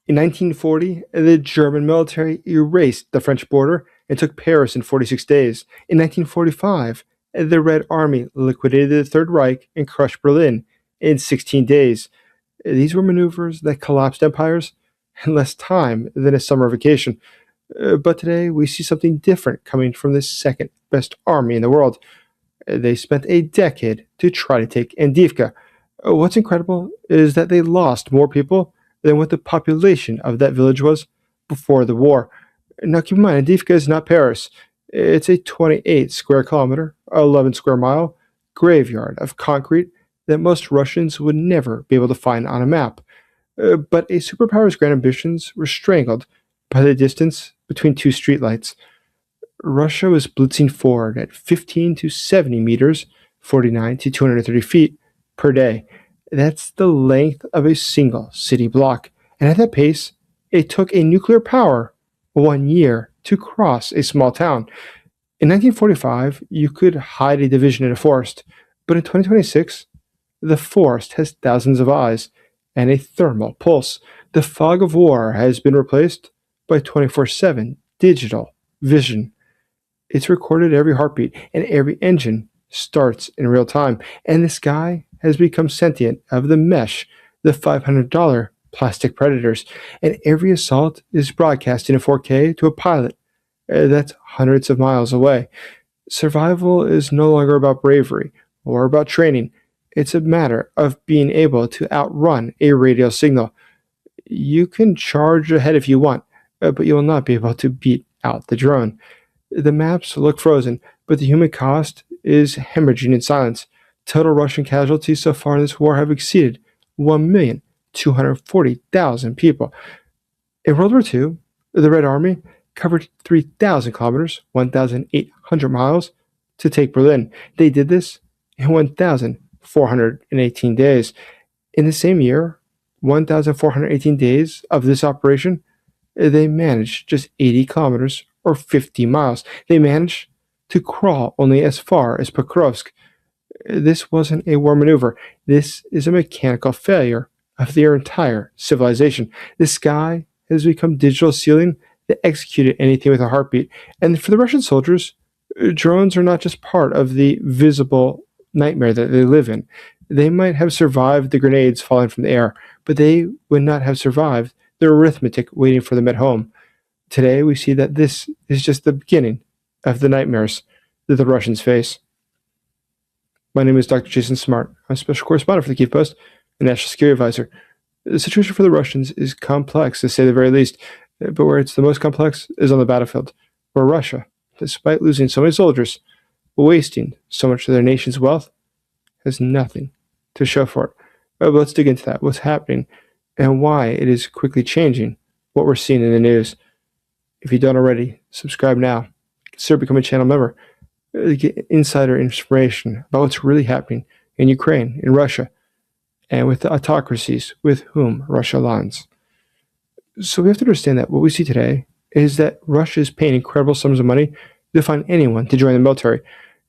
In 1940, the German military erased the French border and took Paris in 46 days. In 1945, the Red Army liquidated the Third Reich and crushed Berlin in 16 days. These were maneuvers that collapsed empires in less time than a summer vacation. But today, we see something different coming from the second best army in the world. They spent a decade to try to take Andivka. What's incredible is that they lost more people than what the population of that village was before the war. Now, keep in mind, Andivka is not Paris. It's a 28 square kilometer, 11 square mile graveyard of concrete that most Russians would never be able to find on a map. But a superpower's grand ambitions were strangled by the distance between two streetlights. Russia was blitzing forward at 15 to 70 meters, 49 to 230 feet per day. That's the length of a single city block. And at that pace, it took a nuclear power 1 year to cross a small town. In 1945, you could hide a division in a forest, but in 2026, the forest has thousands of eyes and a thermal pulse. The fog of war has been replaced by 24/7 digital vision. It's recorded every heartbeat, and every engine starts in real time. And the sky has become sentient of the mesh, the $500 plastic predators. And every assault is broadcast in a 4K to a pilot that's hundreds of miles away. Survival is no longer about bravery or about training. It's a matter of being able to outrun a radio signal. You can charge ahead if you want, but you will not be able to beat out the drone. The maps look frozen, but the human cost is hemorrhaging in silence. Total Russian casualties so far in this war have exceeded 1,240,000 people. In World War II, the Red Army covered 3,000 kilometers, 1,800 miles, to take Berlin. They did this in 1,418 days. In the same year, 1,418 days of this operation, they managed just 80 kilometers or 50 miles. They managed to crawl only as far as Pokrovsk. This wasn't a war maneuver. This is a mechanical failure of their entire civilization. The sky has become digital ceiling that executed anything with a heartbeat. And for the Russian soldiers, drones are not just part of the visible nightmare that they live in. They might have survived the grenades falling from the air, but they would not have survived the arithmetic waiting for them at home. Today, we see that this is just the beginning of the nightmares that the Russians face. My name is Dr. Jason Smart. I'm a special correspondent for the Kyiv Post and National Security Advisor. The situation for the Russians is complex, to say the very least, but where it's the most complex is on the battlefield, where Russia, despite losing so many soldiers, wasting so much of their nation's wealth, has nothing to show for it. But let's dig into that, what's happening, and why it is quickly changing what we're seeing in the news. If you don't already, subscribe now. Consider becoming a channel member. Get insider information about what's really happening in Ukraine, in Russia, and with the autocracies with whom Russia aligns. So we have to understand that what we see today is that Russia is paying incredible sums of money to find anyone to join the military.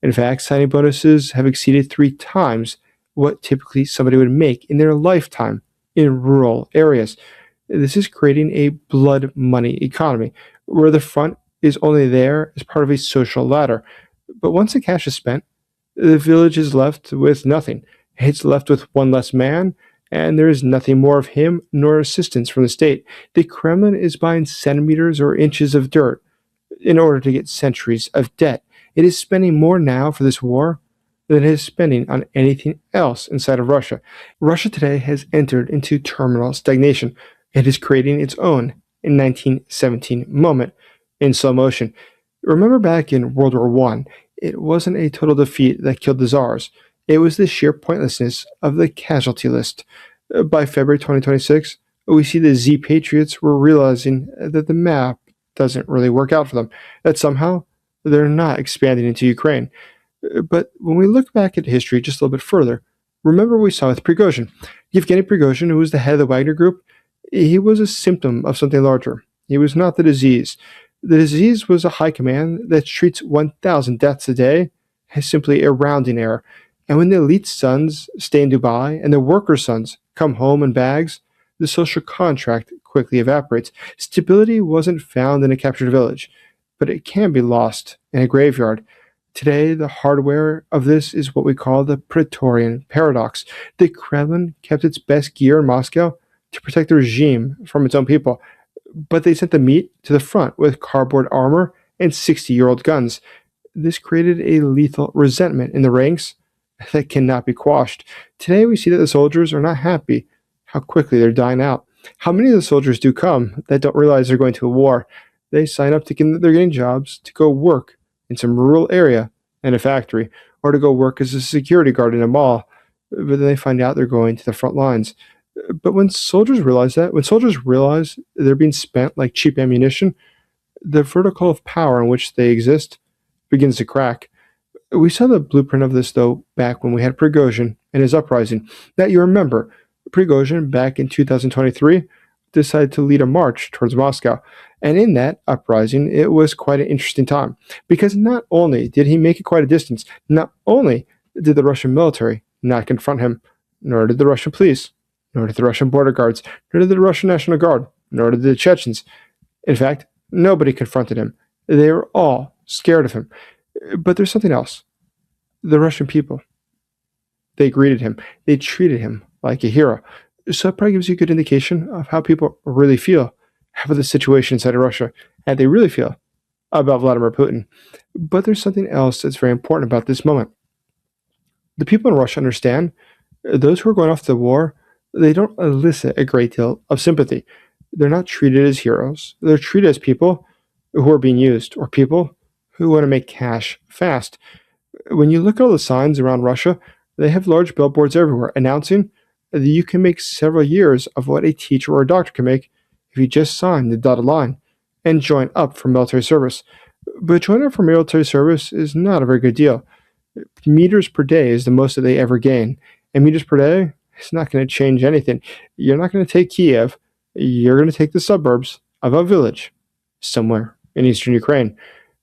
In fact, signing bonuses have exceeded 3 times what typically somebody would make in their lifetime in rural areas. This is creating a blood money economy, where the front is only there as part of a social ladder. But once the cash is spent, the village is left with nothing. It's left with one less man, and there is nothing more of him nor assistance from the state. The Kremlin is buying centimeters or inches of dirt in order to get centuries of debt. It is spending more now for this war than it is spending on anything else inside of Russia. Russia today has entered into terminal stagnation. It is creating its own 1917 moment in slow motion. Remember back in World War I, it wasn't a total defeat that killed the Tsars. It was the sheer pointlessness of the casualty list. By February 2026, we see the Z Patriots were realizing that the map doesn't really work out for them, that somehow they're not expanding into Ukraine. But when we look back at history just a little bit further, remember what we saw with Prigozhin. Yevgeny Prigozhin, who was the head of the Wagner Group, he was a symptom of something larger. He was not the disease. The disease was a high command that treats 1,000 deaths a day as simply a rounding error. And when the elite sons stay in Dubai and the worker sons come home in bags, the social contract quickly evaporates. Stability wasn't found in a captured village, but it can be lost in a graveyard. Today, the hardware of this is what we call the Praetorian paradox. The Kremlin kept its best gear in Moscow to protect the regime from its own people, but they sent the meat to the front with cardboard armor and 60-year-old guns. This created a lethal resentment in the ranks that cannot be quashed. Today, we see that the soldiers are not happy how quickly they're dying out. How many of the soldiers do come that don't realize they're going to a war? They sign up thinking that they're getting jobs to go work in some rural area in a factory or to go work as a security guard in a mall, but then they find out they're going to the front lines. But when soldiers realize that, when soldiers realize they're being spent like cheap ammunition, the vertical of power in which they exist begins to crack. We saw the blueprint of this, though, back when we had Prigozhin and his uprising. That you remember, Prigozhin, back in 2023, decided to lead a march towards Moscow. And in that uprising, it was quite an interesting time. Because not only did he make it quite a distance, not only did the Russian military not confront him, nor did the Russian police, nor did the Russian border guards, nor did the Russian National Guard, nor did the Chechens. In fact, nobody confronted him. They were all scared of him. But there's something else. The Russian people, they greeted him. They treated him like a hero. So it probably gives you a good indication of how people really feel about the situation inside of Russia, and they really feel about Vladimir Putin. But there's something else that's very important about this moment. The people in Russia understand those who are going off to the war, they don't elicit a great deal of sympathy. They're not treated as heroes. They're treated as people who are being used, or people who want to make cash fast. When you look at all the signs around Russia, they have large billboards everywhere announcing that you can make several years of what a teacher or a doctor can make if you just sign the dotted line and join up for military service. But joining up for military service is not a very good deal. Meters per day is the most that they ever gain. And meters per day is not going to change anything. You're not going to take Kiev. You're going to take the suburbs of a village somewhere in eastern Ukraine.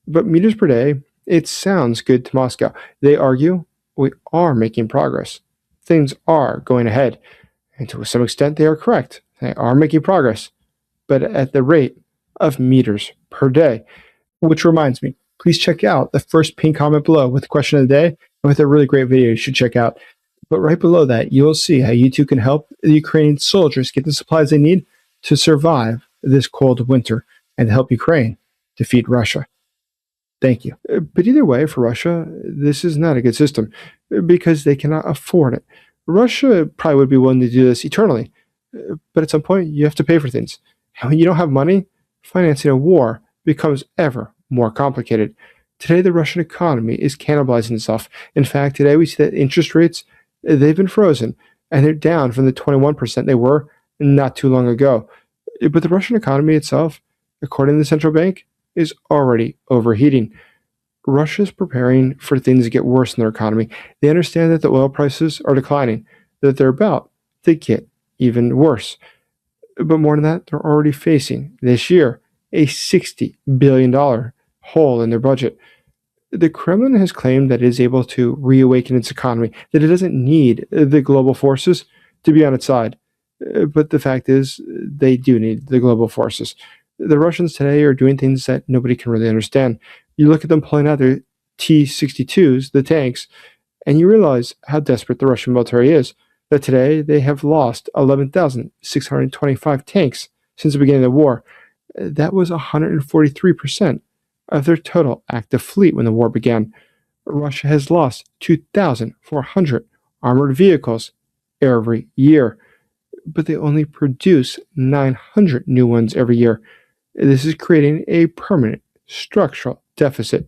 But meters per day, it sounds good to Moscow. They argue we are making progress. Things are going ahead. And to some extent, they are correct. They are making progress, but at the rate of meters per day. Which reminds me, please check out the first pinned comment below with the question of the day and with a really great video you should check out. But right below that, you'll see how you too can help the Ukrainian soldiers get the supplies they need to survive this cold winter and help Ukraine defeat Russia. Thank you. But either way, for Russia, this is not a good system because they cannot afford it. Russia probably would be willing to do this eternally, but at some point, you have to pay for things. And when you don't have money, financing a war becomes ever more complicated. Today, the Russian economy is cannibalizing itself. In fact, today we see that interest rates, they've been frozen, and they're down from the 21% they were not too long ago. But the Russian economy itself, according to the central bank, is already overheating. Russia is preparing for things to get worse in their economy. They understand that the oil prices are declining, that they're about to get even worse. But more than that, they're already facing this year a $60 billion hole in their budget. The Kremlin has claimed that it is able to reawaken its economy, that it doesn't need the global forces to be on its side. But the fact is, they do need the global forces. The Russians today are doing things that nobody can really understand. You look at them pulling out their T-62s, the tanks, and you realize how desperate the Russian military is. That today they have lost 11,625 tanks since the beginning of the war. That was 143% of their total active fleet when the war began. Russia has lost 2,400 armored vehicles every year, but they only produce 900 new ones every year. This is creating a permanent structural deficit,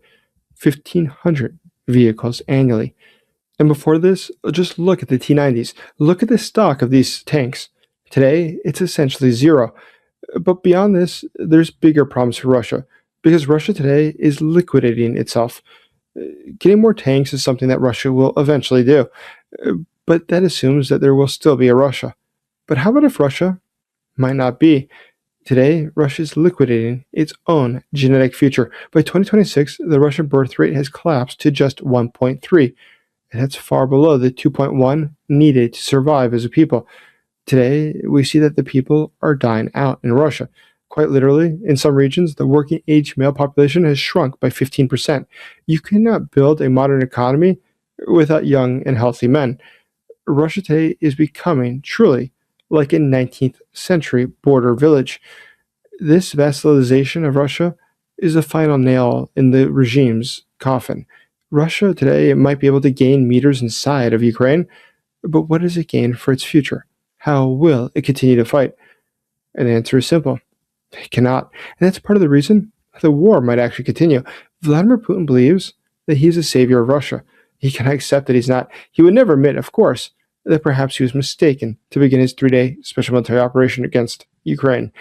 1,500 vehicles annually. And before this, just look at the T-90s. Look at the stock of these tanks. Today, it's essentially zero. But beyond this, there's bigger problems for Russia, because Russia today is liquidating itself. Getting more tanks is something that Russia will eventually do, but that assumes that there will still be a Russia. But how about if Russia might not be? Today, Russia is liquidating its own genetic future. By 2026, the Russian birth rate has collapsed to just 1.3. And that's far below the 2.1 needed to survive as a people. Today, we see that the people are dying out in Russia. Quite literally, in some regions, the working age male population has shrunk by 15%. You cannot build a modern economy without young and healthy men. Russia today is becoming truly like a 19th century border village. This vassalization of Russia is the final nail in the regime's coffin. Russia today might be able to gain meters inside of Ukraine, but what does it gain for its future? How will it continue to fight? And the answer is simple. It cannot. And that's part of the reason the war might actually continue. Vladimir Putin believes that he's the savior of Russia. He cannot accept that he's not. He would never admit, of course, that perhaps he was mistaken to begin his 3-day special military operation against Ukraine.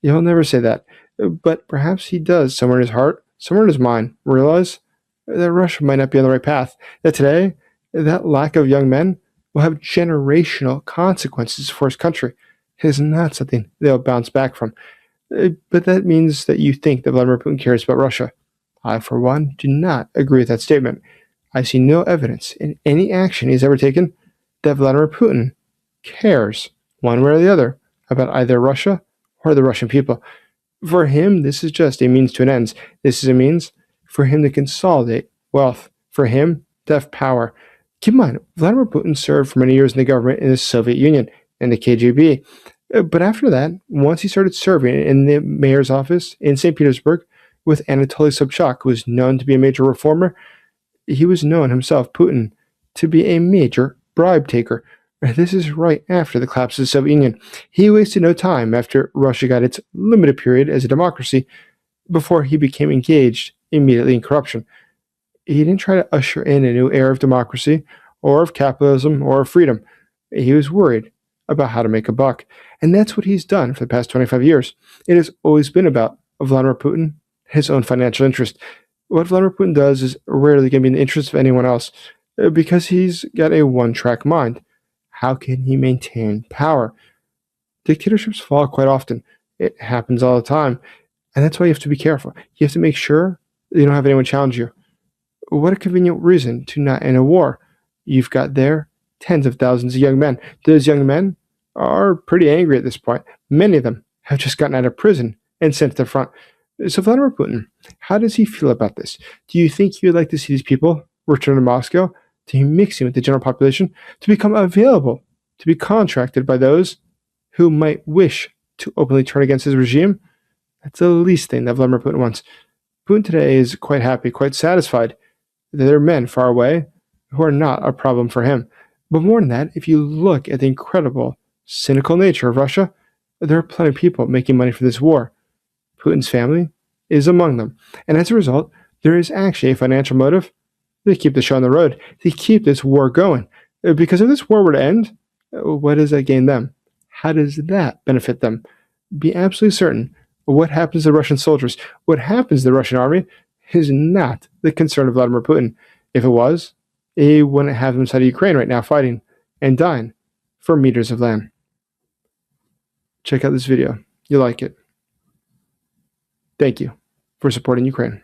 He'll never say that. But perhaps he does, somewhere in his heart, somewhere in his mind, realize that Russia might not be on the right path. That today, that lack of young men will have generational consequences for his country. It is not something they'll bounce back from. But that means that you think that Vladimir Putin cares about Russia. I, for one, do not agree with that statement. I see no evidence in any action he's ever taken that Vladimir Putin cares, one way or the other, about either Russia or the Russian people. For him, this is just a means to an end. This is a means for him to consolidate wealth, for him to have power. Keep in mind, Vladimir Putin served for many years in the government in the Soviet Union and the KGB. But after that, once he started serving in the mayor's office in St. Petersburg with Anatoly Sobchak, who was known to be a major reformer, he was known himself, Putin, to be a major bribe taker. This is right after the collapse of the Soviet Union. He wasted no time after Russia got its limited period as a democracy before he became engaged immediately in corruption. He didn't try to usher in a new era of democracy or of capitalism or of freedom. He was worried about how to make a buck. And that's what he's done for the past 25 years. It has always been about Vladimir Putin, his own financial interest. What Vladimir Putin does is rarely going to be in the interest of anyone else because he's got a one-track mind. How can he maintain power? Dictatorships fall quite often. It happens all the time. And that's why you have to be careful. You have to make sure that you don't have anyone challenge you. What a convenient reason to not end a war. You've got there tens of thousands of young men. Those young men are pretty angry at this point. Many of them have just gotten out of prison and sent to the front. So Vladimir Putin, how does he feel about this? Do you think he would like to see these people return to Moscow, to be mixing with the general population, to become available, to be contracted by those who might wish to openly turn against his regime? That's the least thing that Vladimir Putin wants. Putin today is quite happy, quite satisfied that there are men far away who are not a problem for him. But more than that, if you look at the incredible, cynical nature of Russia, there are plenty of people making money for this war. Putin's family is among them. And as a result, there is actually a financial motive to keep the show on the road, to keep this war going. Because if this war were to end, what does that gain them? How does that benefit them? Be absolutely certain what happens to the Russian soldiers, what happens to the Russian army, is not the concern of Vladimir Putin. If it was, he wouldn't have them inside of Ukraine right now fighting and dying for meters of land. Check out this video. You'll like it. Thank you for supporting Ukraine.